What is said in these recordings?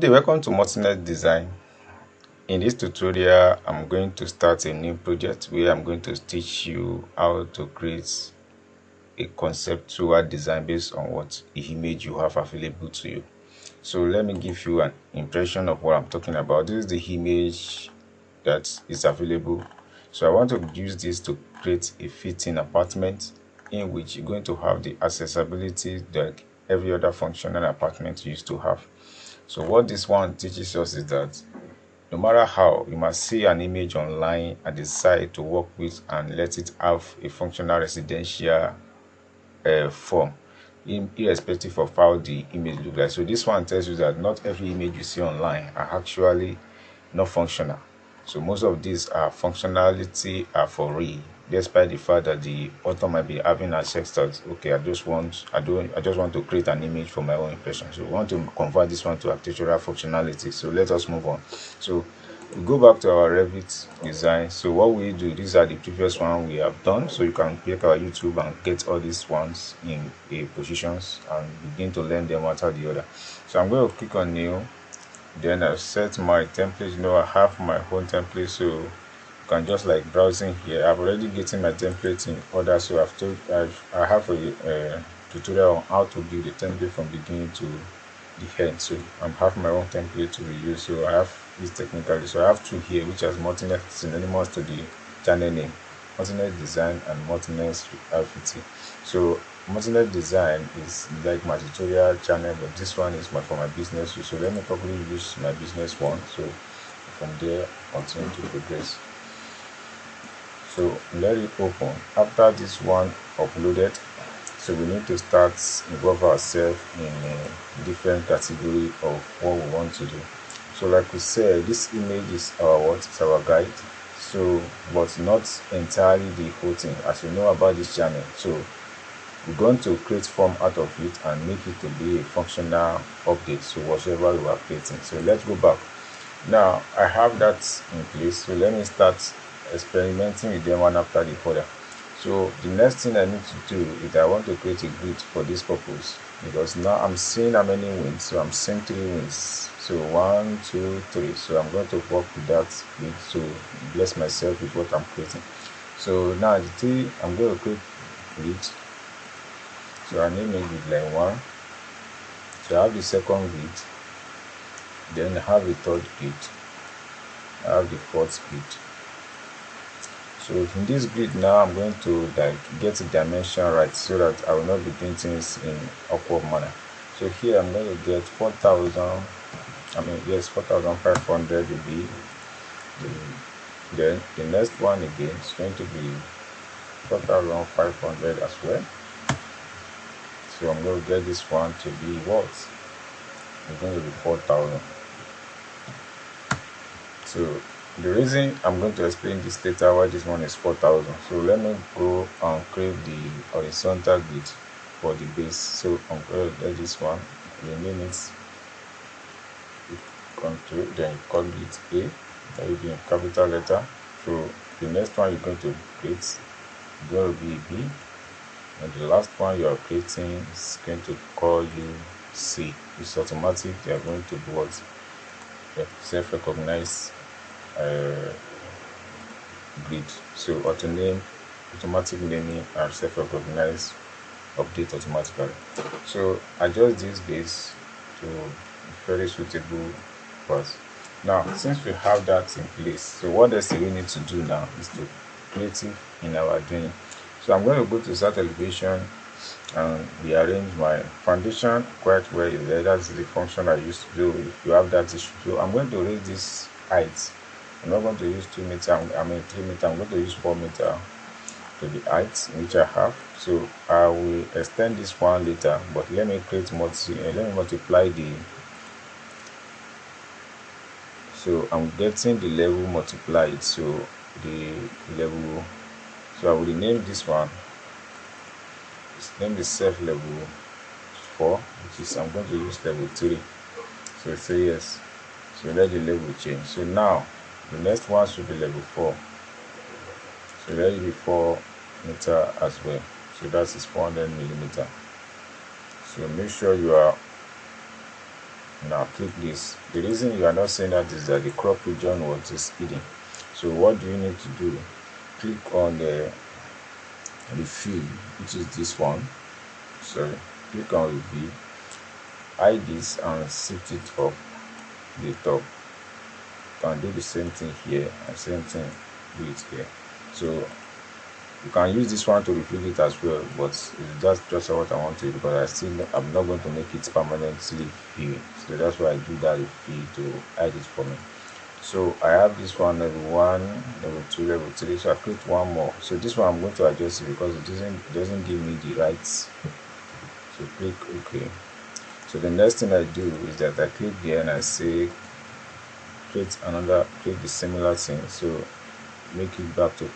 Welcome to Multi-Net Design. In this tutorial, I'm going to start a new project where I'm going to teach you how to create a conceptual design based on what image you have available to you. So let me give you an impression of what I'm talking about. This is the image that is available. So I want to use this to create a fitting apartment in which you're going to have the accessibility that every other functional apartment used to have. So what this one teaches us is that no matter how, you must see an image online and decide to work with and let it have a functional residential form, irrespective of how the image looks like. So this one tells you that not every image you see online are actually not functional. So most of these are functionality are for real, despite the fact that the author might be having access that okay, I just want to create an image for my own impression. So we want to convert this one to architectural functionality. So let us move on. So we go back to our Revit design. So what we do, these are the previous one we have done. So you can click our YouTube and get all these ones in a positions and begin to learn them one after the other. So I'm going to click on new. Then I set my template. I have my own template, so you can just like browsing here. I've already getting my template in order, so I have a tutorial on how to build the template from beginning to the end. So I have my own template to reuse. So I have this technically. So I have two here, which is Multi-Net synonymous to the channel name, Multi-Net Design and Multi-Net Revit. So Multi-Net Design is like my tutorial channel, but this one is for my business use. So let me probably use my business one. So from there, continue to progress. So let it open. After this one uploaded, so we need to start involve ourselves in a different category of what we want to do. So like we said, this image is our guide. So but not entirely the whole thing, as you know about this channel. So we're going to create form out of it and make it to be a functional update. So whatever we are creating. So let's go back. Now I have that in place. So let me start experimenting with them one after the other. So the next thing I need to do is I want to create a grid for this purpose, because now I'm seeing how many wings. So I'm seeing 3 wings. So 1, 2, 3. So I'm going to work with that grid to bless myself with what I'm creating. So now the 3 I'm going to create grid. So I name it with line 1. So I have the second grid. Then I have the third grid. I have the fourth grid. So in this grid now, I'm going to like get the dimension right so that I will not be doing things in awkward manner. So here I'm going to get 4,500 will be. Then the next one again is going to be 4,500 as well. So I'm going to get this one to be what? It's going to be 4,000. So the reason I'm going to explain this later why this one is 4,000. So let me go and create the horizontal grid for the base. So I'm going to get this one. Rename it control, then you call it A. That will be in capital letter. So the next one you're going to create is going to be B. And the last one you are creating is going to call you C. It's automatic. They are going to do what? Self-recognize grid. So automatic naming and self-recognize update automatically. So adjust this base to very suitable for us. Now since we have that in place, so what else we need to do now is to create it in our doing. So I'm going to go to start elevation and rearrange my foundation quite well. That's the function I used to do. If you have that issue, so I'm going to raise this height. I'm not going to use 2 meters, 3 meters. I'm going to use 4 meters to the height which I have. So I will extend this one later, but let me multiply the. So I'm getting the level multiplied. So the level. So I will rename this one. Name the self level 4, which is I'm going to use level 3. So say yes. So let the level change. So now the next one should be level 4. So let it be 4 meter as well. So that is 400 millimeter. So make sure you are Now click this. The reason you are not seeing that is that the crop region was is hidden. So what do you need to do? Click on the field, which is this one. Sorry, click on reveal, hide this and shift it up the top. You can do the same thing here and same thing do it here. So you can use this one to refill it as well, but that's just what I want to do, because I'm not going to make it permanently fill. So that's why I do that refill to hide it for me. So I have this one, level 1, level 2, level 3. So I click one more. So this one I'm going to adjust it because it doesn't give me the rights. So click OK. So the next thing I do is that I click here and I say create the similar thing. So make it back to,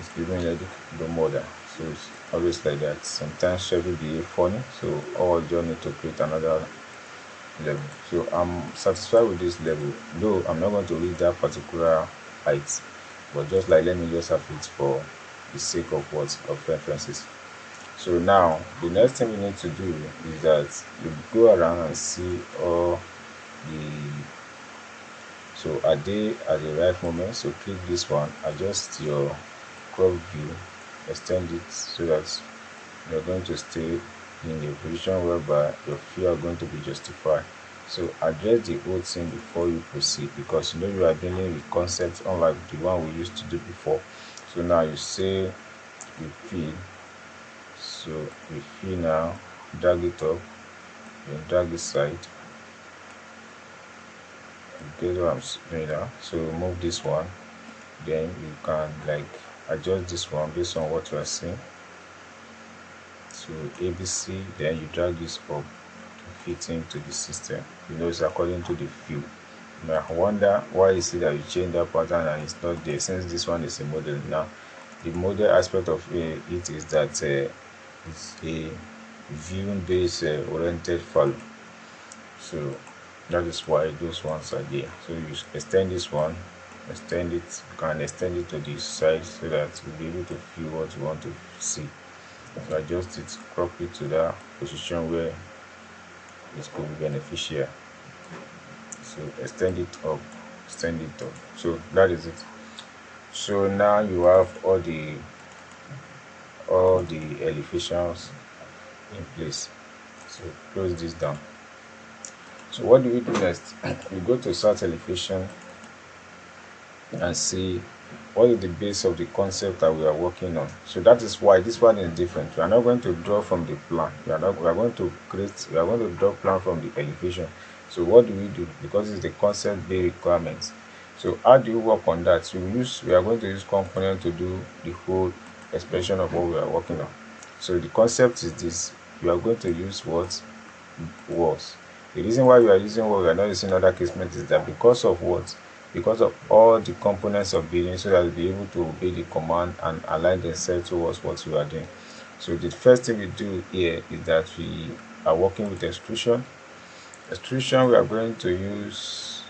it's giving the model. So it's always like that. Sometimes Chef will be funny, so all you need to create another level. So I'm satisfied with this level, though I'm not going to read that particular height, but just like let me just have it for the sake of references. So now the next thing you need to do is that you go around and see all the, so are they at the right moment. So click this one, adjust your crop view, extend it so that you're going to stay in a position whereby your field are going to be justified. So address the whole thing before you proceed, because you know you are dealing with concepts unlike the one we used to do before. So now you say refill. So refill now, drag it up, then drag this side. You get what I'm doing now. So move this one, then you can like adjust this one based on what you are seeing. So ABC, then you drag this up to fit into the system. You know, it's according to the view. You might wonder why is it that you change that pattern and it's not there, since this one is a model. Now the model aspect of it is that it's a view based oriented file. So that is why those ones are there. So you extend this one, extend it, you can extend it to the side so that you'll be able to view what you want to see. So adjust it, crop it to that position where it could be beneficial. So extend it up, extend it up. So that is it. So now you have all the elevations in place. So close this down. So what do we do next? We go to start elevation and see what is the base of the concept that we are working on. So that is why this one is different. We are not going to draw from the plan. We are going to draw plan from the elevation. So what do we do? Because it's the concept based requirements. So how do you work on that? We are going to use component to do the whole expression of what we are working on. So the concept is this: you are going to use what? Walls. The reason why we are using what we are not using other casement is that because of what? Because of all the components of building, so that we'll be able to obey the command and align themselves towards what we are doing. So the first thing we do here is that we are working with extrusion. Extrusion, we are going to use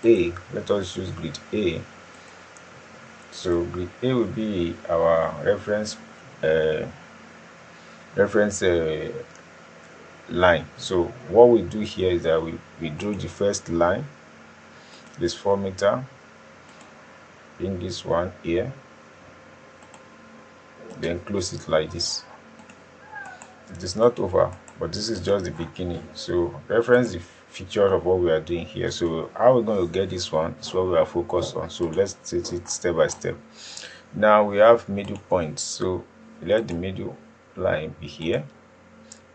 A. Let us use grid A. So grid A will be our reference line. So what we do here is that we drew the first line, this 4 meter, bring this one here, then close it like this. It is not over, but this is just the beginning. So reference the feature of what we are doing here. So how we're going to get this one is what we are focused on. So let's take it step by step. Now we have middle points, so let the middle line be here,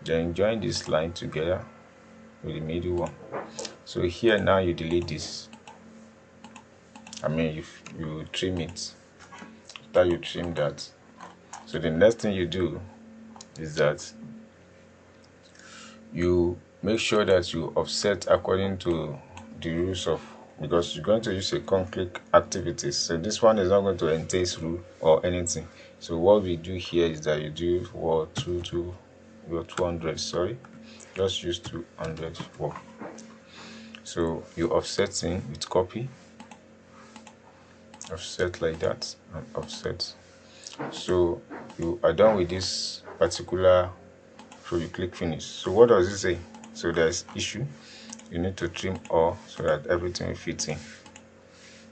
then join this line together with the middle one. So here now you delete this, you trim it. After you trim that, so the next thing you do is that you make sure that you offset according to the rules of, because you're going to use a concrete activities. So this one is not going to entail rule or anything. So what we do here is that you do 200, sorry, just use 200 for. So you offsetting with copy, offset like that, and offset. So you are done with this particular So you click finish. So what does it say? So there's issue, you need to trim all so that everything will fit in.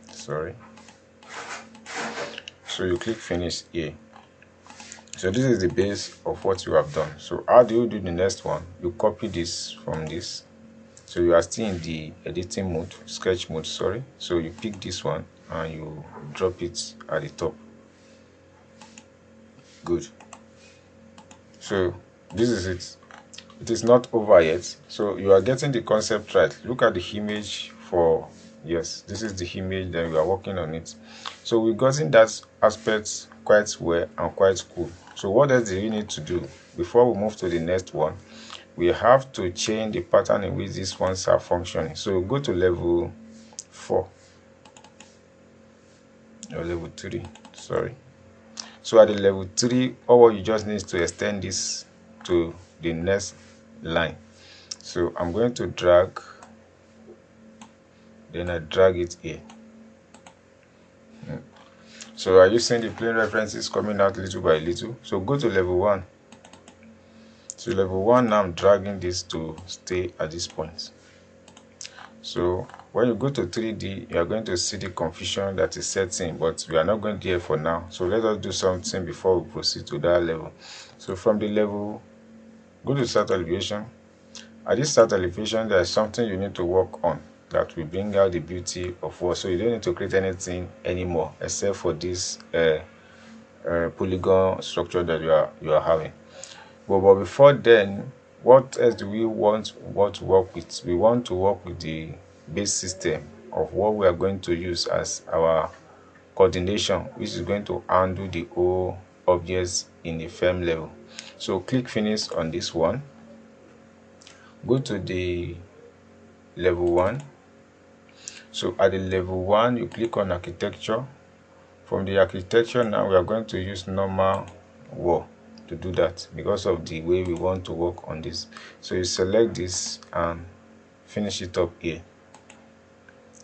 Sorry. So you click finish here. So this is the base of what you have done. So how do you do the next one? You copy this from this. So you are still in the editing mode, sketch mode, sorry. So you pick this one and you drop it at the top. Good. So this is it. It is not over yet. So you are getting the concept right. Look at the image for, yes, this is the image, then we are working on it. So we've gotten that aspect quite well and quite cool. So what else do you need to do before we move to the next one? We have to change the pattern in which these ones are functioning. So go to level 4 or level 3, sorry. So at the level 3, all you just need is to extend this to the next line. So I'm going to drag, then I drag it here. So are you seeing the plane references coming out little by little? So go to level 1. So level 1, now I'm dragging this to stay at this point. So when you go to 3D, you are going to see the confusion that is setting, but we are not going there for now. So let us do something before we proceed to that level. So from the level, go to start elevation. At this start elevation, there is something you need to work on that will bring out the beauty of what. So you don't need to create anything anymore except for this polygon structure that you are having. But before then, what else do we want to work with? We want to work with the base system of what we are going to use as our coordination, which is going to handle the whole objects in the firm level. So click finish on this one. Go to the level 1. So at the level 1, you click on architecture. From the architecture, now we are going to use normal wall to do that because of the way we want to work on this. So you select this and finish it up here.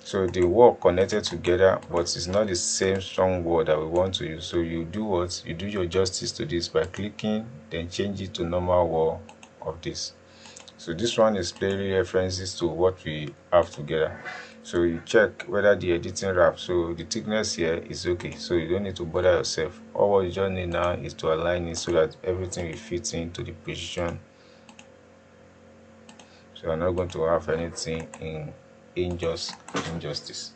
So the wall connected together, but it's not the same strong wall that we want to use. So you do what? You do your justice to this by clicking, then change it to normal wall of this. So this one is clearly references to what we have together. So you check whether the editing wrap, so the thickness here is okay. So you don't need to bother yourself. All what you just need now is to align it so that everything will fit into the position. So I'm not going to have anything in injustice.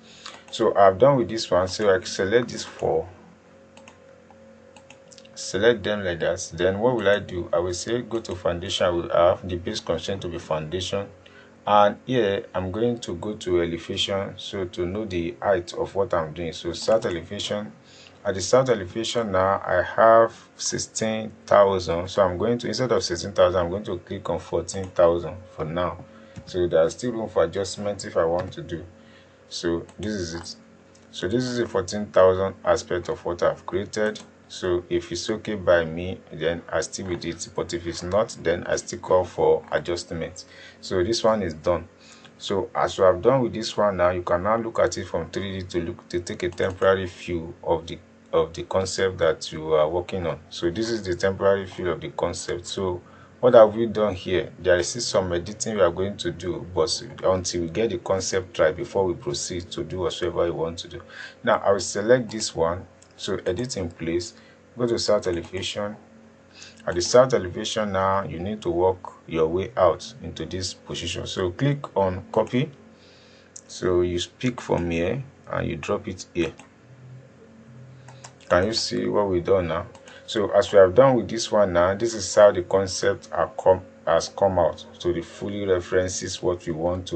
So I've done with this one. So I select this 4. Select them like that. Then what will I do? I will say go to foundation. I will have the base constraint to be foundation, and here I'm going to go to elevation, so to know the height of what I'm doing. So start elevation. At the start elevation now I have 16,000, so I'm going to, instead of 16,000, I'm going to click on 14,000 for now. So there's still room for adjustment if I want to do. So this is it. So this is the 14,000 aspect of what I've created. So if it's okay by me, then I stick with it, but if it's not, then I still call for adjustment. So this one is done. So as you have done with this one, now you can now look at it from 3D to take a temporary view of the concept that you are working on. So this is the temporary view of the concept. So what have we done here? There is still some editing we are going to do, but until we get the concept right before we proceed to do whatever we want to do. Now I will select this one. So edit in place, go to start elevation. At the start elevation now, you need to work your way out into this position. So click on copy. So you pick from here and you drop it here. Can you see what we've done now? So as we have done with this one now, this is how the concept has come out. So the fully references what we want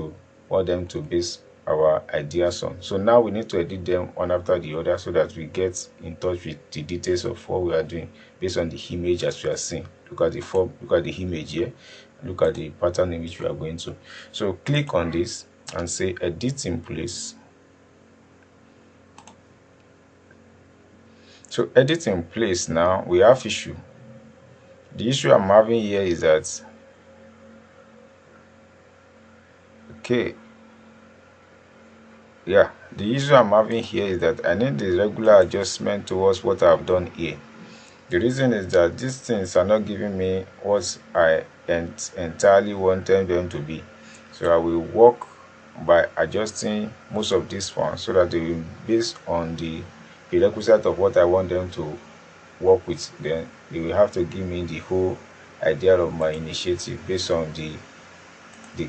them to base our ideas on. So now we need to edit them one after the other so that we get in touch with the details of what we are doing based on the image as we are seeing. Look at the form, look at the image here, look at the pattern in which we are going to. So click on this and say edit in place. So edit in place, now we have issue. The issue I'm having here is that, okay, yeah, the issue I'm having here is that I need the regular adjustment towards what I've done here. The reason is that these things are not giving me what I entirely wanted them to be. So I will work by adjusting most of these ones so that they will be based on the prerequisite of what I want them to work with. Then they will have to give me the whole idea of my initiative based on the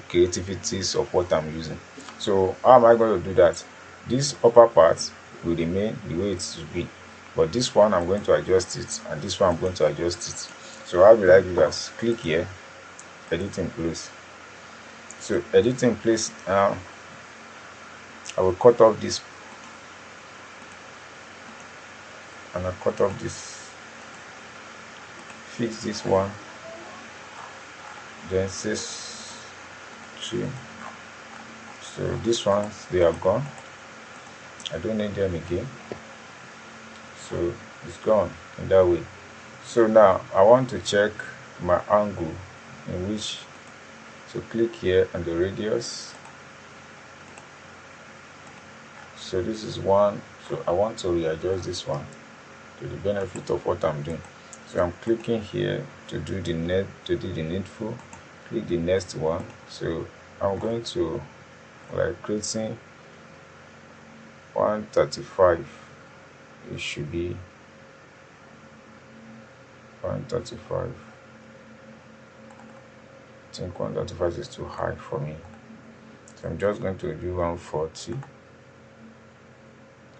creativities of what I'm using. So how am I going to do that? This upper part will remain the way it should be, but this one I'm going to adjust it, and this one I'm going to adjust it. So how will I do that? Click here, edit in place. So edit in place. Now I will cut off this, and I cut off this, fix this one, then says trim. So these ones, they are gone, I don't need them again, so it's gone in that way. So now I want to check my angle in which, so click here on the radius. So this is one, so I want to readjust this one to the benefit of what I'm doing. So I'm clicking here to do the needful, click the next one. So I'm going to like creating 135. It should be 135. I think 135 is too high for me, so I'm just going to do 140.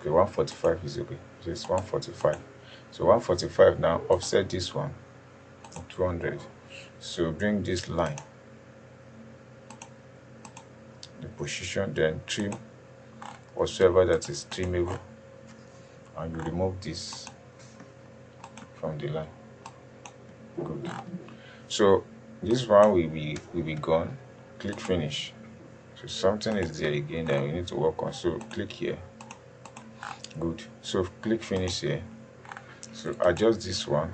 Okay, 145 is okay. Just 145. So 145. Now offset this one 200. So bring this line, the position, then trim whatsoever that is trimmable, and you remove this from the line. Good. So this one will be gone. Click finish. So something is there again that we need to work on. So click here. Good. So click finish here. So adjust this one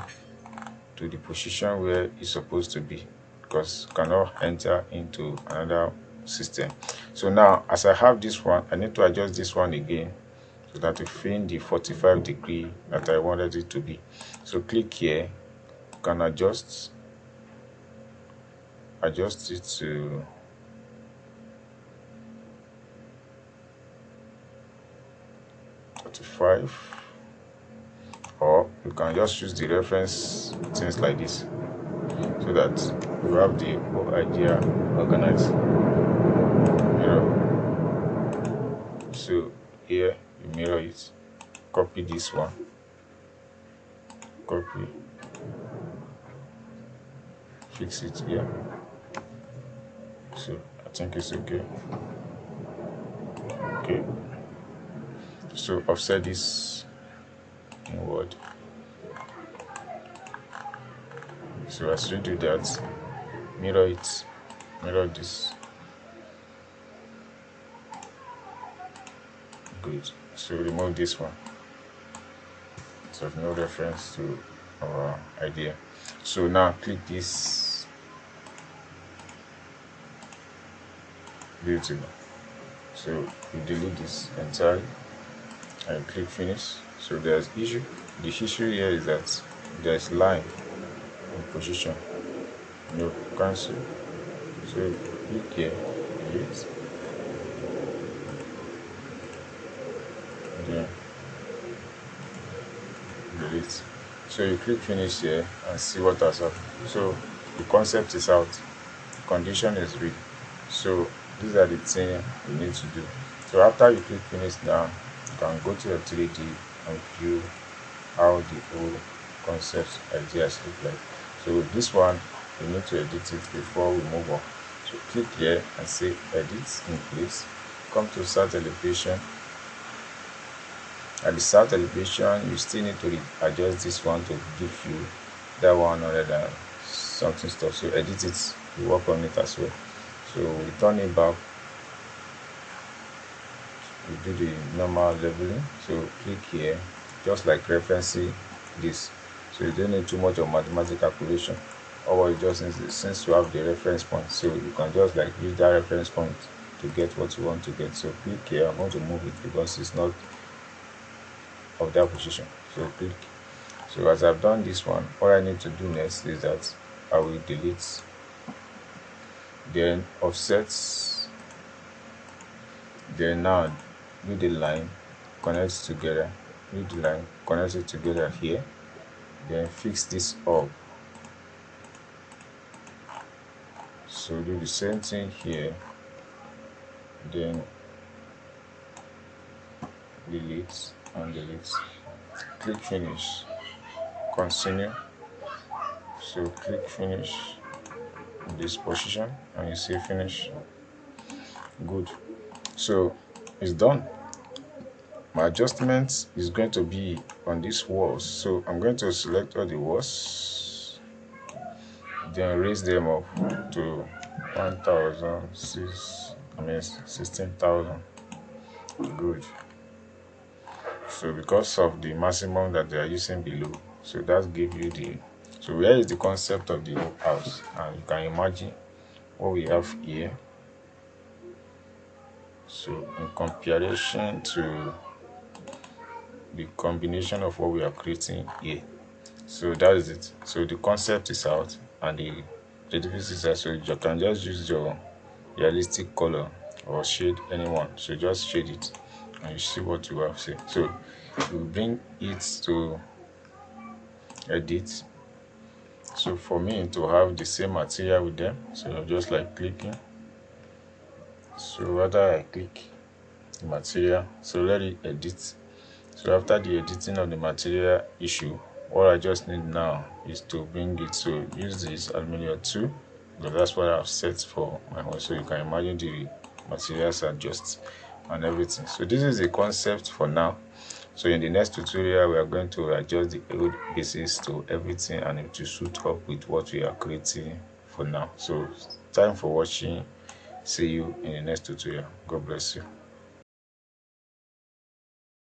to the position where it's supposed to be, because it cannot enter into another system. So now as I have this one, I need to adjust this one again so that it fit the 45 degree that I wanted it to be. So click here, you can adjust it to 45, or you can just use the reference things like this so that you have the whole idea organized. So here you mirror it, copy this one, copy, fix it here. So I think it's okay. Okay, so offset this inward. So as you do that, mirror it, mirror this. Good. So remove this one, so no reference to our idea. So now click this. Beautiful. So you delete this entirely and click finish. So there's issue. The issue here is that there's line in position. No, cancel. So click here, delete. Yeah, delete. So you click finish here and see what has happened. So the concept is out, the condition is real. So these are the things you need to do. So after you click finish now, you can go to your 3D and view how the whole concept ideas look like. So this one, you need to edit it before we move on. So click here and say edit in place. Come to start elevation. At the start elevation, you still need to adjust this one to give you that 100 and something stuff. So edit it, you work on it as well. So we turn it back, we do the normal leveling. So click here, just like referencing this. So you don't need too much of mathematical calculation. All you just need is, since you have the reference point, so you can just like use that reference point to get what you want to get. So click here. I'm going to move it because it's not of that position. So click. So as I've done this one, what I need to do next is that I will delete, then offset, then now do the line, connect together, do the line, connect it together here, then fix this up. So do the same thing here, then delete and delete, click finish, continue. So click finish in this position and you say finish. Good. So it's done. My adjustment is going to be on these walls, so I'm going to select all the walls, then raise them up to 16,000. Good. So because of the maximum that they are using below, so that gives you the, so where is the concept of the whole house, and you can imagine what we have here. So in comparison to the combination of what we are creating here, so that is it. So the concept is out and the edifice is out, so you can just use your realistic color or shade anyone. So just shade it and you see what you have here. So you bring it to edit. So for me to have the same material with them, so just like clicking, so rather I click the material, so let it edit. So after the editing of the material issue, what I just need now is to bring it. So use this aluminium 2, because that's what I've set for my home. So you can imagine the materials adjust and everything. So this is the concept for now. So in the next tutorial, we are going to adjust the old basis to everything and it will suit up with what we are creating for now. So time for watching. See you in the next tutorial. God bless you.